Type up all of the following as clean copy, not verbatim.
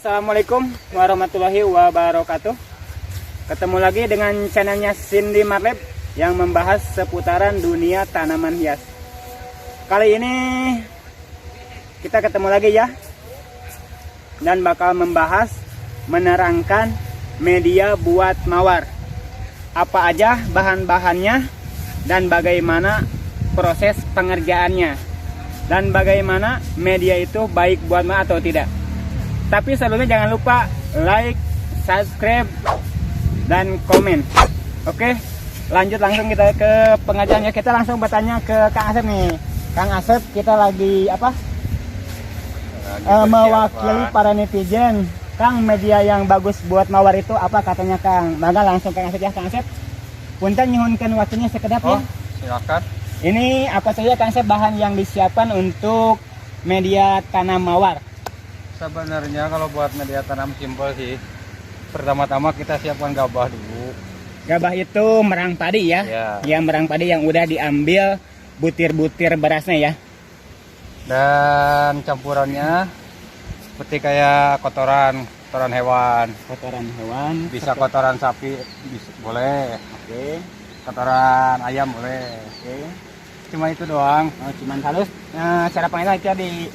Assalamualaikum warahmatullahi wabarakatuh. Ketemu lagi dengan channelnya Cindy Marleb yang membahas seputaran dunia tanaman hias. Kali ini kita ketemu lagi ya, dan bakal membahas menerangkan media buat mawar. Apa aja bahan-bahannya dan bagaimana proses pengerjaannya, dan bagaimana media itu baik buat mawar atau tidak. Tapi sebelumnya jangan lupa like, subscribe, dan komen. Oke, lanjut langsung kita ke pengajarannya. Kita langsung bertanya ke Kang Asep nih. Kang Asep, kita lagi apa? Mewakili para netizen. Kang, media yang bagus buat mawar itu apa katanya Kang? Maka langsung Kang Asep ya, Kang Asep. Punten nyuhunkeun waktunya sekedap ya. Silakan. Ini apa saja Kang Asep bahan yang disiapkan untuk media tanam mawar? Sebenarnya kalau buat media tanam simpel sih, pertama-tama kita siapkan gabah dulu. Gabah itu merang padi ya? Ya. Ya, merang padi yang udah diambil butir-butir berasnya ya. Dan campurannya seperti kayak kotoran hewan. Kotoran hewan. Bisa kotoran sapi, bisa, boleh. Oke. Kotoran ayam boleh. Oke. Cuma itu doang. Oh, cuman halus. Nah, cara pengelola itu diaduk-aduk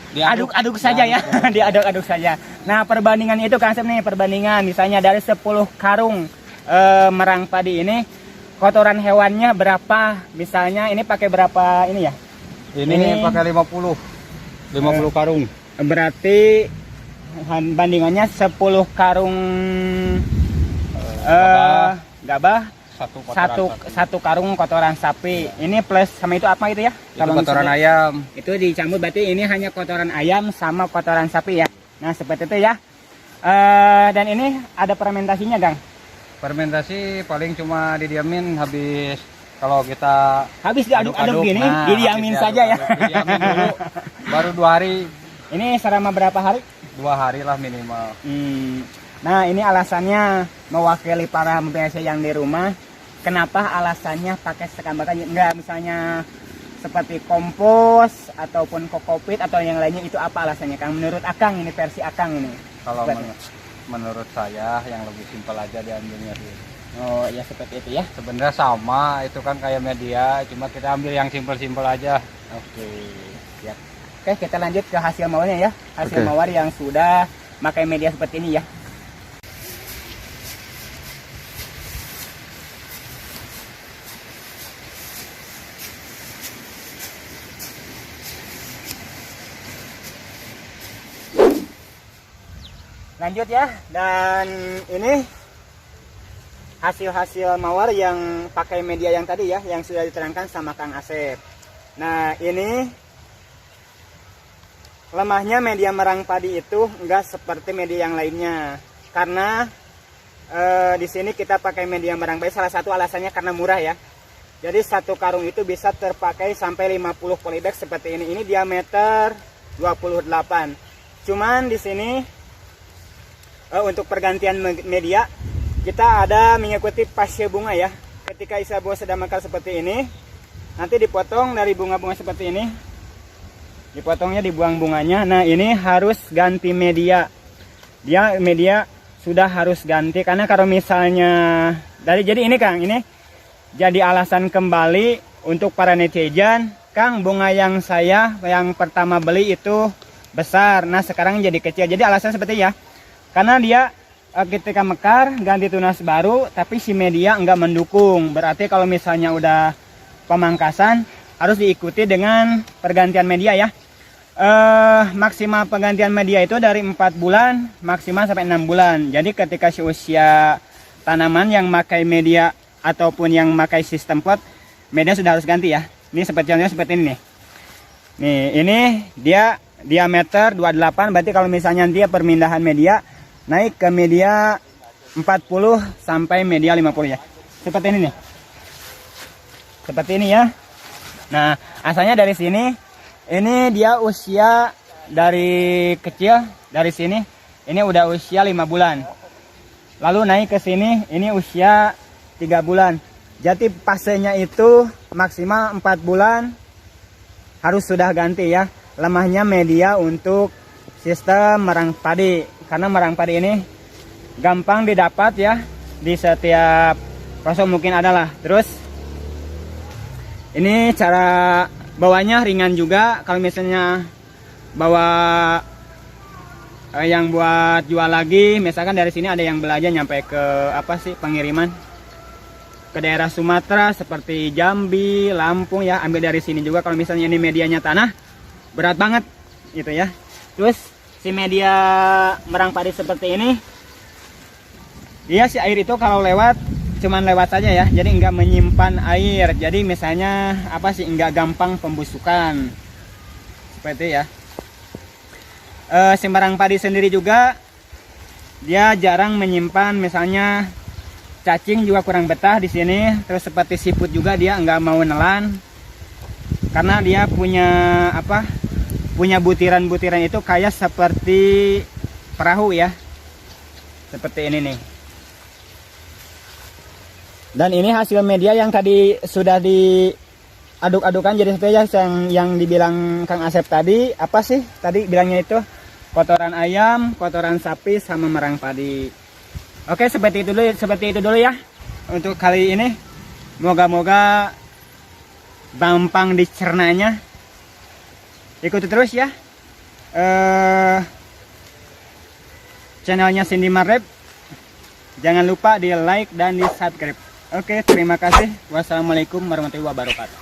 Diaduk saja ya. Diaduk-aduk saja. Nah, perbandingan itu Kang Asep nih, perbandingan misalnya dari 10 karung merang padi ini kotoran hewannya berapa? Misalnya ini pakai berapa ini ya? Ini pakai 50 karung. Berarti bandingannya 10 karung gabah, satu karung kotoran sapi. Ini plus sama itu apa itu ya? Itu kotoran ayam. Itu dicampur, berarti ini hanya kotoran ayam sama kotoran sapi ya. Nah, seperti itu ya. Dan ini ada fermentasinya, Gang. Fermentasi paling cuma didiamin habis, kalau kita Habis diaduk-aduk gini, didiamin saja ya. Didiamin dulu, baru 2 hari. Ini selama berapa hari? 2 hari lah minimal. Nah, ini alasannya mewakili para PNS yang di rumah. Kenapa alasannya pakai sekam bakar? Enggak misalnya seperti kompos ataupun kokopit atau yang lainnya, itu apa alasannya Kang? Menurut Akang, ini versi Akang ini. Kalau menurut saya yang lebih simpel aja diambilnya sih. Oh ya, seperti itu ya. Sebenarnya sama, itu kan kayak media, cuma kita ambil yang simpel-simpel aja. Oke, siap. Oke, kita lanjut ke hasil mawarnya ya. Hasil Oke. mawar yang sudah pakai media seperti ini ya. Lanjut ya, dan ini hasil-hasil mawar yang pakai media yang tadi ya, yang sudah diterangkan sama Kang Asep. Nah, ini lemahnya media merang padi itu enggak seperti media yang lainnya, karena di sini kita pakai media merang padi, salah satu alasannya karena murah ya. Jadi satu karung itu bisa terpakai sampai 50 polybag seperti ini. Ini diameter 28. Cuman di sini untuk pergantian media kita ada mengikuti fase bunga ya. Ketika isa buah sedang mekar seperti ini, nanti dipotong dari bunga-bunga seperti ini, dipotongnya, dibuang bunganya. Nah, ini harus ganti media. Media sudah harus ganti, karena kalau misalnya jadi ini Kang, ini jadi alasan kembali untuk para netizen. Kang, bunga yang saya yang pertama beli itu besar, nah sekarang jadi kecil. Jadi alasan seperti ya, karena dia ketika mekar ganti tunas baru, tapi si media enggak mendukung. Berarti kalau misalnya udah pemangkasan harus diikuti dengan pergantian media ya. Maksimal pergantian media itu dari 4 bulan maksimal sampai 6 bulan. Jadi ketika si usia tanaman yang memakai media ataupun yang memakai sistem pot, media sudah harus ganti ya. Ini seperti contohnya seperti ini nih. Nih, ini dia diameter 28, berarti kalau misalnya dia permindahan media naik ke media 40 sampai media 50 ya. Seperti ini nih. Seperti ini ya. Nah, asalnya dari sini. Ini dia usia dari kecil, dari sini. Ini udah usia 5 bulan. Lalu naik ke sini, ini usia 3 bulan. Jadi fasenya itu maksimal 4 bulan harus sudah ganti ya. Lemahnya media untuk sistem merang padi. Karena merang padi ini gampang didapat ya. Di setiap pelosok mungkin adalah. Terus ini cara bawanya ringan juga. Kalau misalnya bawa yang buat jual lagi, misalkan dari sini ada yang belajar nyampe ke apa sih pengiriman ke daerah Sumatera seperti Jambi, Lampung ya, ambil dari sini juga. Kalau misalnya ini medianya tanah berat banget gitu ya. Terus si media merang padi seperti ini, dia si air itu kalau lewat cuman lewat saja ya, jadi enggak menyimpan air. Jadi misalnya apa sih, enggak gampang pembusukan seperti ya. Si merang padi sendiri juga dia jarang menyimpan, misalnya cacing juga kurang betah di sini. Terus seperti siput juga dia enggak mau nelan karena dia punya apa, punya butiran-butiran itu kayak seperti perahu ya, seperti ini nih. Dan ini hasil media yang tadi sudah diaduk-adukan jadi satu ya, yang dibilang Kang Asep tadi. Apa sih tadi bilangnya itu? Kotoran ayam, kotoran sapi, sama merang padi. Oke, seperti itu dulu ya untuk kali ini. Moga-moga gampang dicernanya. Ikuti terus ya channelnya Cindy Marep. Jangan lupa di like dan di subscribe. Oke, terima kasih. Wassalamualaikum warahmatullahi wabarakatuh.